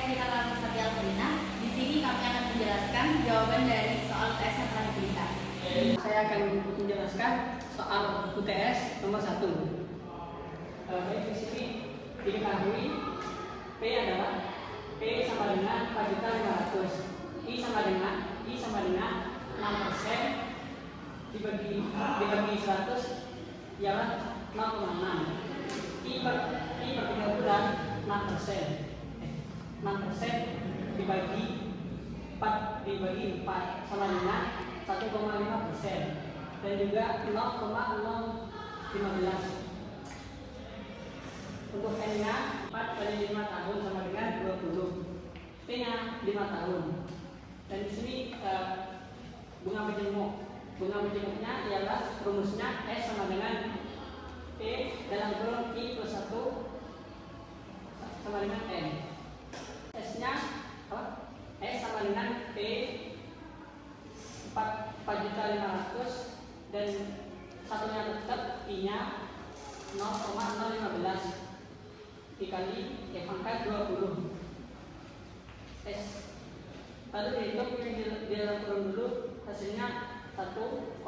Evita Larmasati Alfrina. Di sini kami akan menjelaskan jawaban dari soal UTS yang telah diberikan. Saya akan menjelaskan soal UTS nomor 1. Baik, di sini diketahui P adalah P sama dengan 4.500. I sama dengan 6% dibagi 100 ialah 0,6. I per 3 bulan 6%. 6% dibagi 4 sama dengan 1,5% dan juga 0,015. Untuk N nya 4 kali 5 tahun sama dengan 20. P nya 5 tahun. Dan di sini bunga menjenguknya ialah rumusnya S sama dengan P dalam kurung I plus 1 sama dengan N. S nya S sama dengan P 4.500 dan satunya tetap I nya 0,015 dikali pangkat 20. S lalu dihitung di dalam kurung dulu, hasilnya 1,015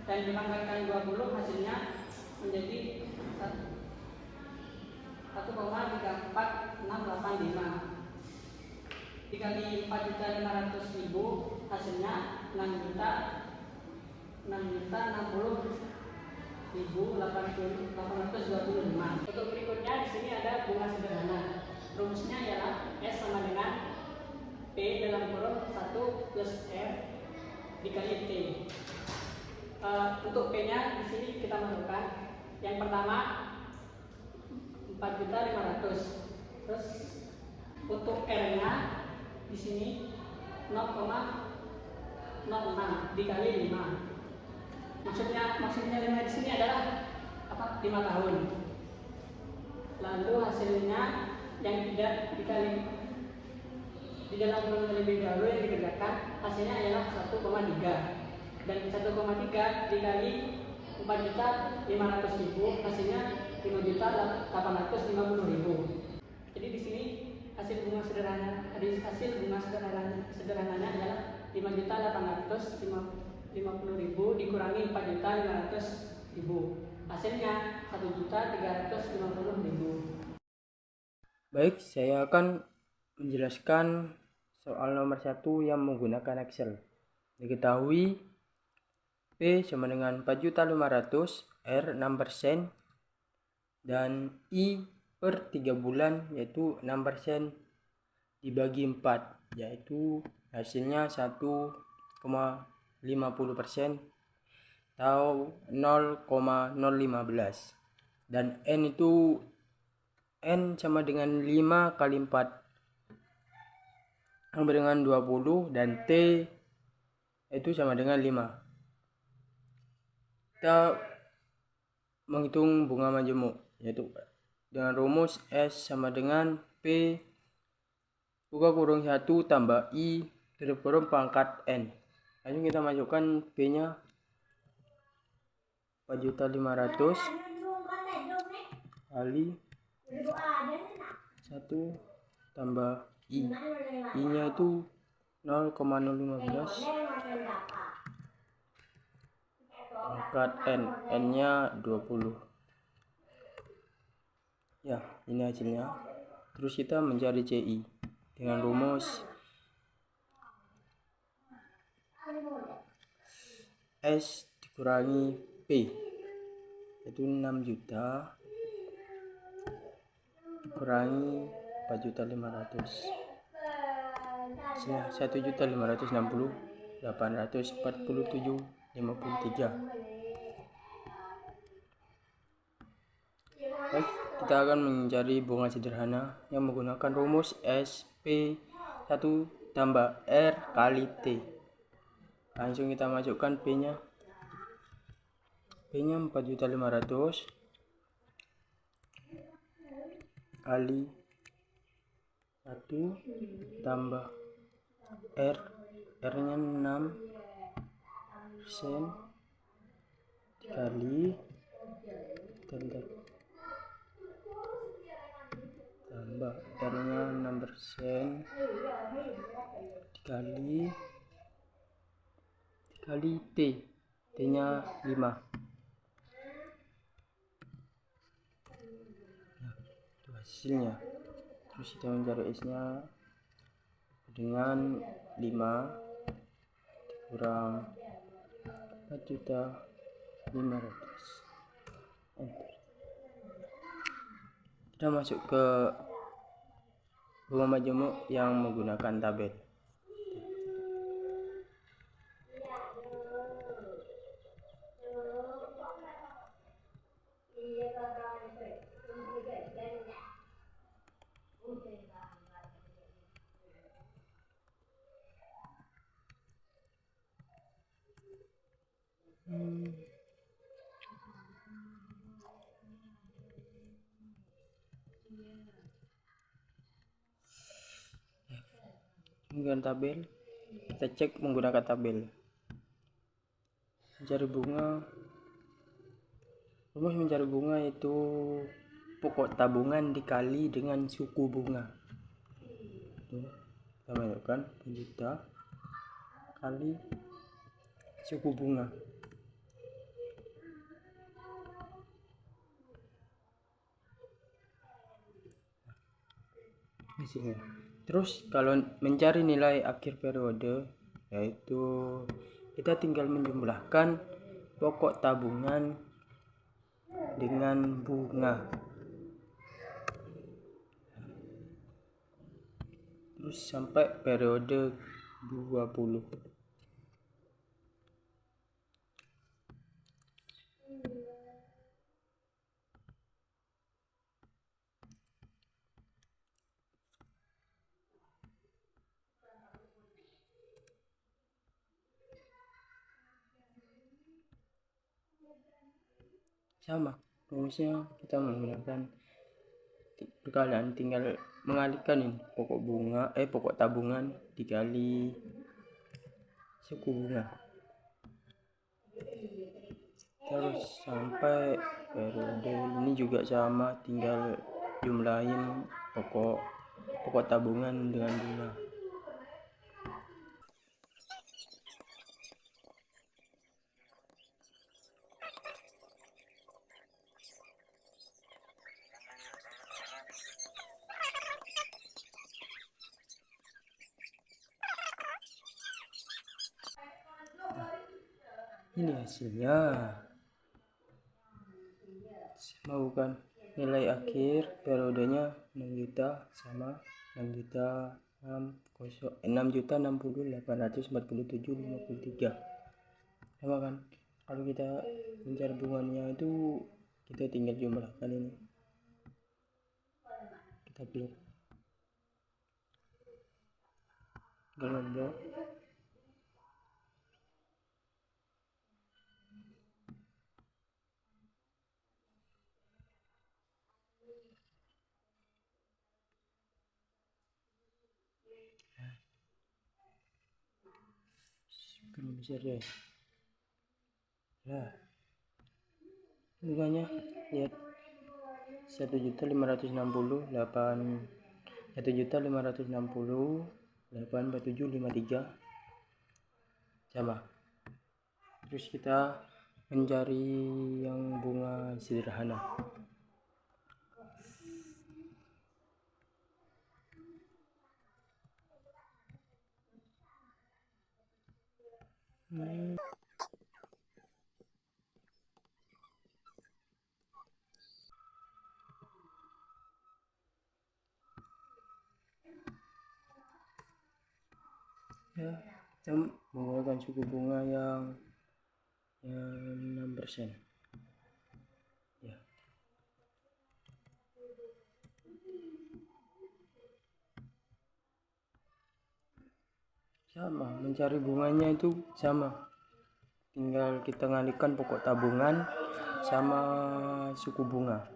dan dipangkatkan 20 hasilnya menjadi 1,34685 dikali 4.500.000 hasilnya 6.060.825. Untuk berikutnya di sini ada bunga sederhana. Rumusnya ialah S sama dengan P dalam kurung 1 plus R dikali T. Untuk P-nya di sini kita masukkan. Yang pertama 4.500. Terus untuk R-nya di sini 0,06 dikali 5. Maksudnya 5 di sini adalah 5 tahun. Lalu hasilnya yang tidak dikali di dalam kurung terlebih dahulu yang dikerjakan hasilnya adalah 1,3 dan 1,3 dikali 4.500.000 hasilnya 5.850.000. Jadi di sini hasil bunga sederhananya adalah 5.850.000 dikurangi 4.500.000. Hasilnya 1.350.000. Baik, saya akan menjelaskan soal nomor 1 yang menggunakan Excel. Diketahui P sama dengan 4.500, R 6%, dan I per 3 bulan yaitu 6% dibagi 4, yaitu hasilnya 1,50% atau 0,015. Dan N itu N sama dengan 5 kali 4 sama dengan 20 dan T itu sama dengan 5. Kita menghitung bunga majemuk yaitu dengan rumus S sama dengan P buka kurung 1 tambah I tutup kurung pangkat N. Lalu kita masukkan P nya 4.500 kali 1 tambah I nya itu 0,015 pangkat N nya 20. Ya, ini hasilnya. Terus kita mencari CI dengan rumus S dikurangi P yaitu 6 juta kurangi 4.500 1.560.847.53. Baik, kita akan mencari bunga sederhana yang menggunakan rumus SP 1 tambah R kali T. Langsung kita masukkan P nya 4.500 kali 1 tambah R nya 6% dikali tambah R-nya 6% dikali T-nya 5. Nah, itu hasilnya. Terus kita mencari S-nya dengan 5 kurang 4.500.000. Enter. Kita masuk ke bunga majemuk yang menggunakan tabel. Menggunakan tabel, kita cek menggunakan tabel. Mencari bunga, rumus mencari bunga yaitu pokok tabungan dikali dengan suku bunga. Kita masukkan juta kali suku bunga. Hasilnya. Terus kalau mencari nilai akhir periode, yaitu kita tinggal menjumlahkan pokok tabungan dengan bunga. Terus sampai periode 20. Sama rumusnya, kita menggunakan perkalian, tinggal mengalihkan ini pokok tabungan dikali suku bunga, terus sampai periode ini juga sama, tinggal jumlahin pokok tabungan dengan bunga. Ini hasilnya sama bukan? Nilai akhir periodenya 6 juta sama 6.060.847,53 sama kan? Kalau kita mencari bunganya itu kita tinggal jumlahkan ini, kita blok besar deh. Nah, bunganya lihat 1.560.847,53 sama. Terus kita mencari yang bunga sederhana. Ya, kita menggunakan suku bunga yang 6%. Ya. Sama, mencari bunganya itu sama. Tinggal kita ngalihkan pokok tabungan sama suku bunga.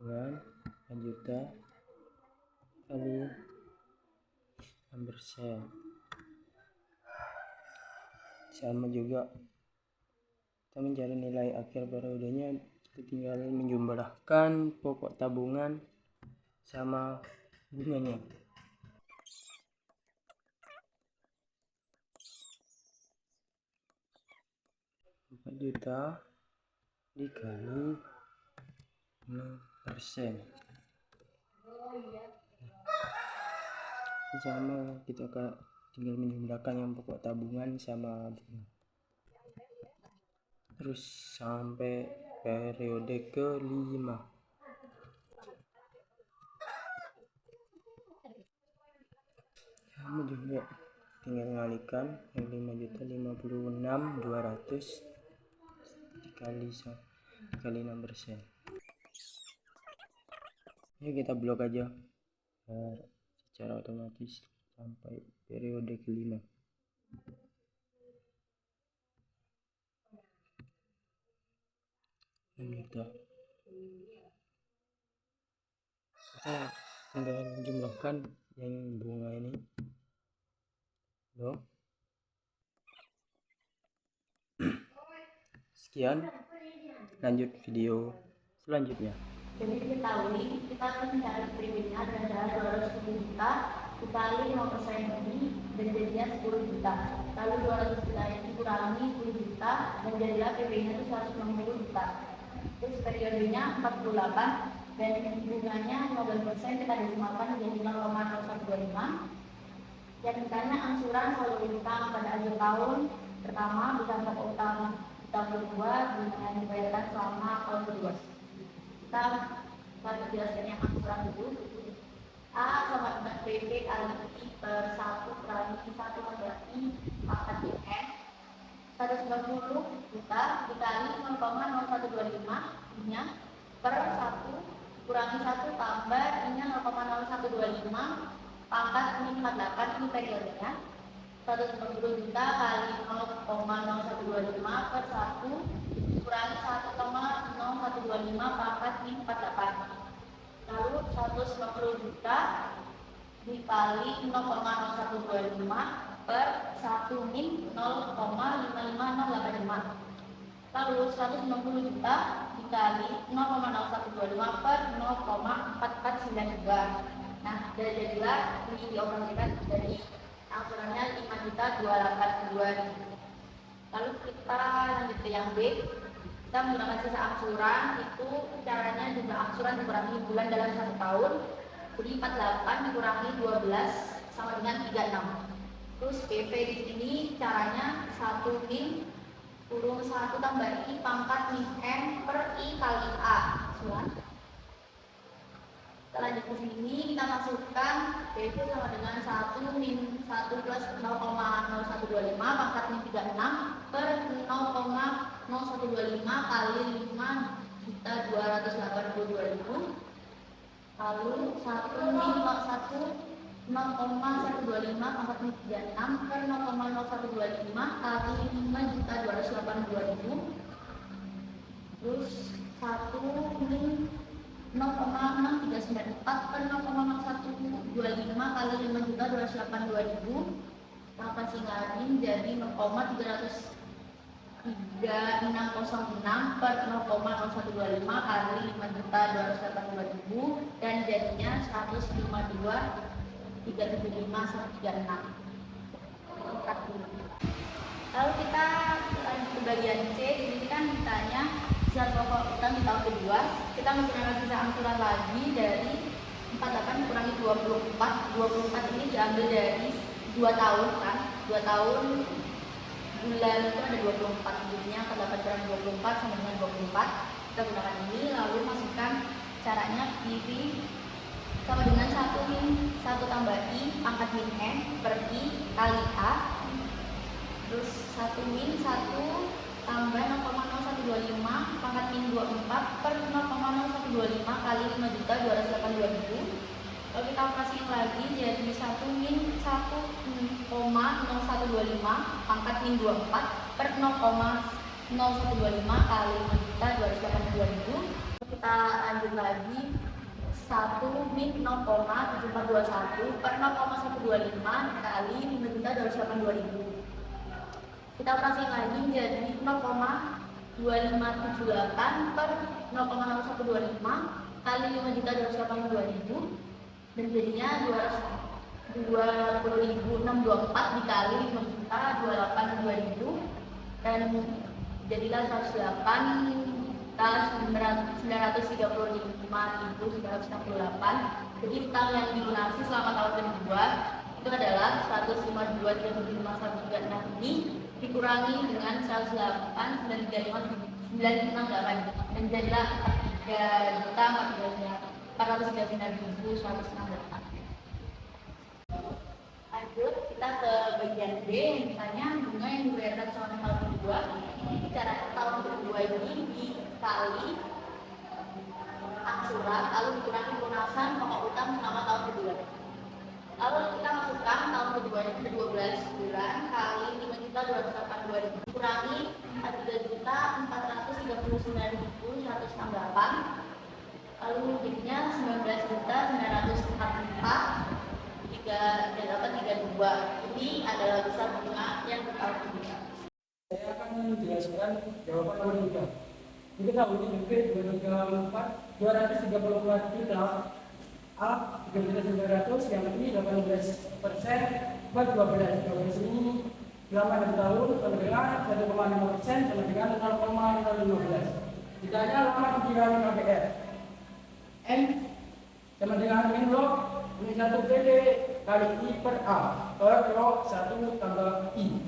Dengan 1 juta kali 6%. Sama juga, kita mencari nilai akhir periodenya, kita tinggal menjumlahkan pokok tabungan sama bunganya. 4 juta dikali 6%. Sama kita tinggal menjumlahkan yang pokok tabungan sama bunga. Terus sampai periode ke-5. Sama juga tinggal mengalihkan yang 5.056.200 dikali 6%. Ya kita blok aja secara otomatis sampai periode ke-5. Dan kita tinggal jumlahkan yang bunga ini loh. Sekian, lanjut video selanjutnya. Jadi diketahui kita akan mencari primitnya adalah 210 juta dikali 5% ini dan jadinya 10 juta. Lalu 200 juta ini dikurangi 10 juta dan jadilah PB-nya itu 160 juta. Terus periodenya 48 dan bunganya 15%, kita desimalkan menjadi 0,0125. Dan ditanya angsuran saldo utang pada akhir tahun pertama bukan pokok utang tahun kedua bunga yang dibayarkan selama tahun kedua. Kita jelaskan yang angsuran dulu. A sama dengan PB kali I per 1 kali 1 tambah I pangkat N 190 juta dikali 0,0125 nya per 1 kurangi 1 tambah I-nya 0,0125 pangkat ini 48, ini periodenya 190 juta kali 0,0125 per 1 kurangi 1,0125 pangkat ini 48. Lalu 150 juta dikali 0,0125 per 1 min 0,55085. Lalu 160 juta dikali 0,0125 per 0,4492. Nah, jadilah ini dioperasikan dari angsurannya 5.282.000. Lalu kita lanjut ke yang B. Kita menggunakan sisa angsuran, itu caranya jumlah angsuran dikurangi bulan dalam 1 tahun. Jadi 48 dikurangi 12 sama dengan 36. Terus PV di sini caranya 1 min kurung 1 tambah I pangkat min N per I kali A. Kita lanjut ke sini, kita masukkan PV sama dengan 1 min 1 plus 0,0125 pangkat min 36 per 0,0125 kali 5.282.000. Lalu 1 min 0,125 pangkat min 36 per 0,0125 kali 5.282.000. Terus 1 min 0,6394 per 0,0125 kali 5.282.000 tambah singkatin jadi 0,3606 per 0,0125 kali 5.282.000 dan jadinya 152.375/36. Lalu kita lanjut ke bagian C. Di sini kan ditanya sisa pokok utang di tahun kedua. Kita menggunakan sisa angsuran lagi dari 48 dikurangi 24. 24 ini diambil dari 2 tahun kan. 2 tahun bulan itu ada 24. Jadinya 48 kurang 24 sama dengan 24. Kita gunakan ini lalu masukkan caranya PV sama dengan 1 min 1 tambah I pangkat min N per I kali A. Terus 1 min 1 tambah 0,0125 pangkat min 24 per 0,0125 kali 5.282.000. Kalau kita operasikan lagi jadi 1 min 1,0125 pangkat min 24 per 0,0125 kali 5.282.000. Kita lanjut lagi 1 min 0,7421 per 0,125 kali 5.282.000. Kita operasikan lagi menjadi 0,2578 per 0,0125 kali 5.282.000 dan jadinya 20.624 dikali 5.282.000 dan jadilah 108.935.968. Jadi utang yang dilunasi selama tahun kedua itu adalah 152.375.136 ini dikurangi dengan 108.935.968 dan jadilah 3.439.168. Lanjut kita ke bagian B yang ditanya bunga yang dibayarkan selama tahun kedua. Cara tahun kedua ini dikali aksurat lalu dikurangi lunasan pokok utang selama tahun kedua. Lalu kita masukkan tahun kedua ini ke 12 bulan kali 5.282.000 dikurangi 3.439.168 lalu jadinya 19.944.332. Ini adalah besar bunga yang tahun kedua. Saya akan menjelaskan jawaban nomor 3. Kita tahu ini B 234 juta A 3.900 yang ini 18% per 12 ini selama 6 tahun sama dengan 1,5% sama dengan 0,015. Ditanya lama pikiran KPR N sama dengan min log min 1 PD kali I per A per log 1 tambah I.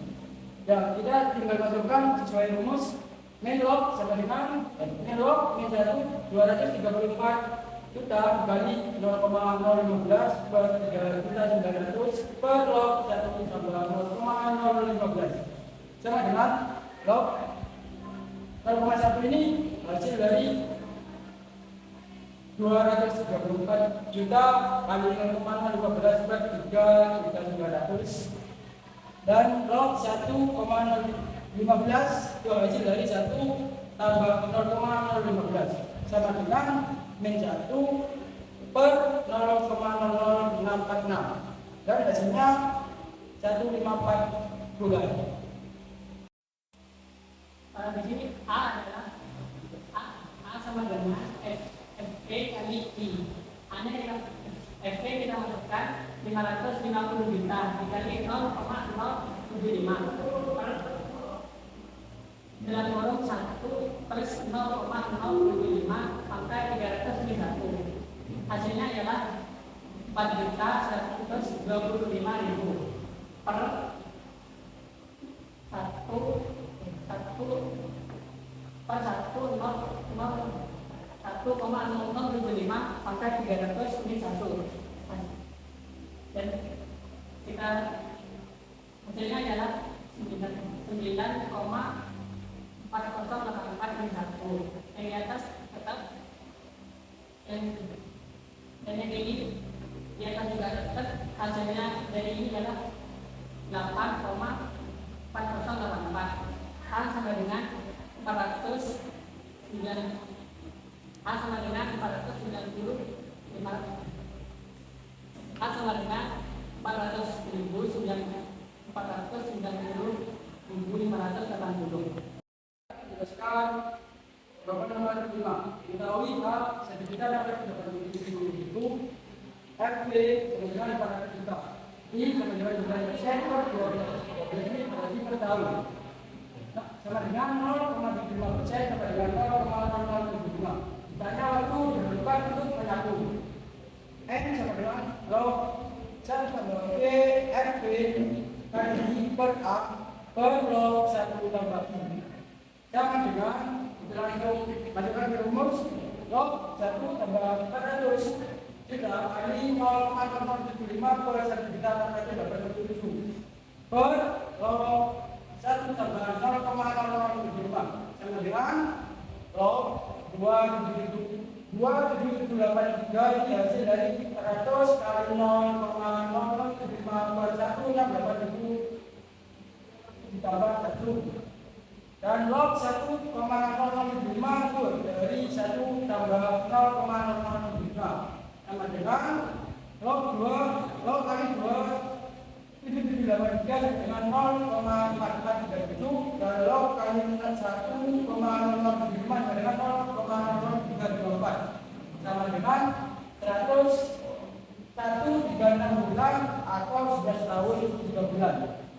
Dan kita tinggal masukkan sesuai rumus min log sama dengan min log min 1 234 juta kali 0,015 per 3.900 per log 1 tambah 0,015 sama dengan log 0,1 ini hasil dari 234 juta kali 0,015 per 3.900 dan log 1,015 itu hasil dari 1 tambah 0,015 sama dengan min 1 per 0,0046 dan hasilnya 154 bulan. Di sini A adalah A sama dengan FP kali I. A-nya kita FP kita masukkan 550 juta dikali 0,075 per dalam kurung 1 plus 0,075 pangkat 301. Hasilnya ialah 4.125.000 per 1,0075 pangkat 300 ini 1. Dan kita hasilnya adalah 9,4084 min 1. Yang di atas tetap dan yang ini di atas juga tetap hasilnya dari ini adalah 8,4084. A sama dengan 490 A sama dengan 490 A sama dengan 490.580. Jelaskan jawaban nomor 5. Diketahui A sertifikat dapat didapat itu FP sama dengan 400 juta. I sama dengan jumlah persen per 12. Jadi berarti per tahun. Sama dengan 0,75% sama dengan 0,0075. Ditanya waktu diperlukan untuk menyatu. N sama dengan log 1 tambah V FP kali I per A per log 1 tambah I. Sama dengan kita langsung masukkan ke rumus log 1 tambah 400 juta kali 0,075 per 1 juta 487 per log 1 tambah 0,075 sama dengan log 2783 ini hasil dari 400 kali 0,075 per 1 ditambah 1 dan log 1,075 itu dari 1 tambah 0,075 sama dengan log 2 log kali 2 783 dengan 0,44 itu dan log kali 1,075 dengan 0,034 sama dengan 9.